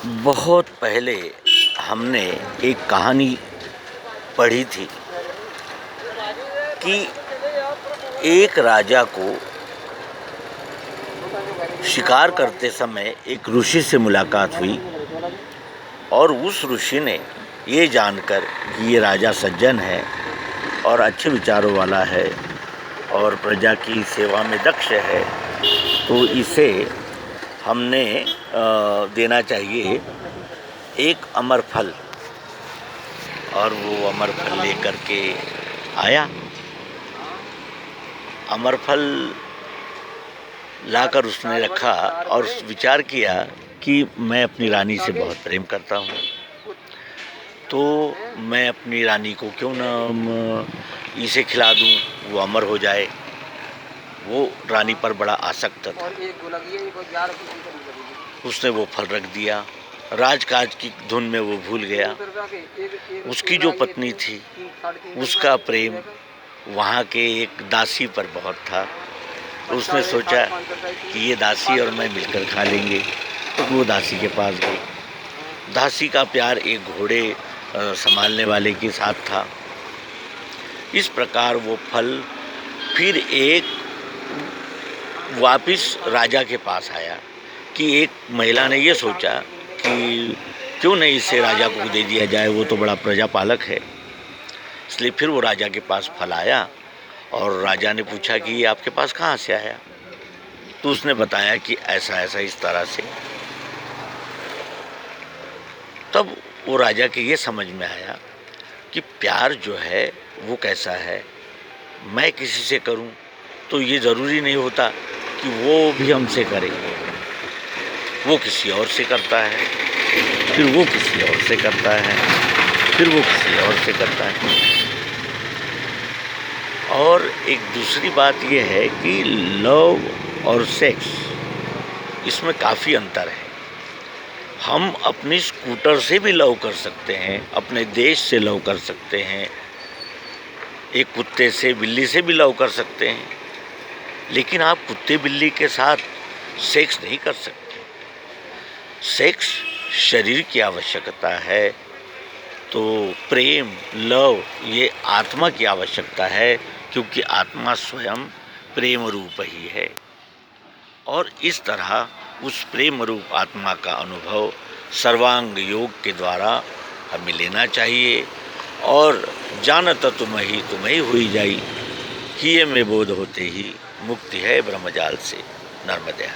बहुत पहले हमने एक कहानी पढ़ी थी कि एक राजा को शिकार करते समय एक ऋषि से मुलाकात हुई और उस ऋषि ने ये जानकर कि ये राजा सज्जन है और अच्छे विचारों वाला है और प्रजा की सेवा में दक्ष है, तो इसे हमने देना चाहिए एक अमर फल। और वो अमर फल लेकर के आया। अमर फल लाकर उसने रखा और विचार किया कि मैं अपनी रानी से बहुत प्रेम करता हूँ, तो मैं अपनी रानी को क्यों ना इसे खिला दूँ, वो अमर हो जाए। वो रानी पर बड़ा आसक्त था। उसने वो फल रख दिया। राजकाज की धुन में वो भूल गया। उसकी जो पत्नी थी उसका प्रेम वहाँ के एक दासी पर बहुत था। तो उसने सोचा कि ये दासी और मैं मिलकर खा लेंगे, तो वो दासी के पास गई। दासी का प्यार एक घोड़े संभालने वाले के साथ था। इस प्रकार वो फल फिर एक वापिस राजा के पास आया कि एक महिला ने ये सोचा कि क्यों नहीं इसे राजा को दे दिया जाए, वो तो बड़ा प्रजापालक है। इसलिए फिर वो राजा के पास फल आया और राजा ने पूछा कि ये आपके पास कहाँ से आया। तो उसने बताया कि ऐसा ऐसा इस तरह से। तब वो राजा के ये समझ में आया कि प्यार जो है वो कैसा है। मैं किसी से करूं तो ये ज़रूरी नहीं होता कि वो भी हमसे करे। वो किसी और से करता है, फिर वो किसी और से करता है, फिर वो किसी और से करता है। और एक दूसरी बात ये है कि लव और सेक्स, इसमें काफ़ी अंतर है। हम अपनी स्कूटर से भी लव कर सकते हैं, अपने देश से लव कर सकते हैं, एक कुत्ते से बिल्ली से भी लव कर सकते हैं, लेकिन आप कुत्ते बिल्ली के साथ सेक्स नहीं कर सकते। सेक्स शरीर की आवश्यकता है, तो प्रेम लव ये आत्मा की आवश्यकता है, क्योंकि आत्मा स्वयं प्रेम रूप ही है। और इस तरह उस प्रेम रूप आत्मा का अनुभव सर्वांग योग के द्वारा हमें लेना चाहिए। और जानत तुम्हें हुई जाई, किए में बोध होते ही मुक्ति है ब्रह्मजाल से। नर्मदे।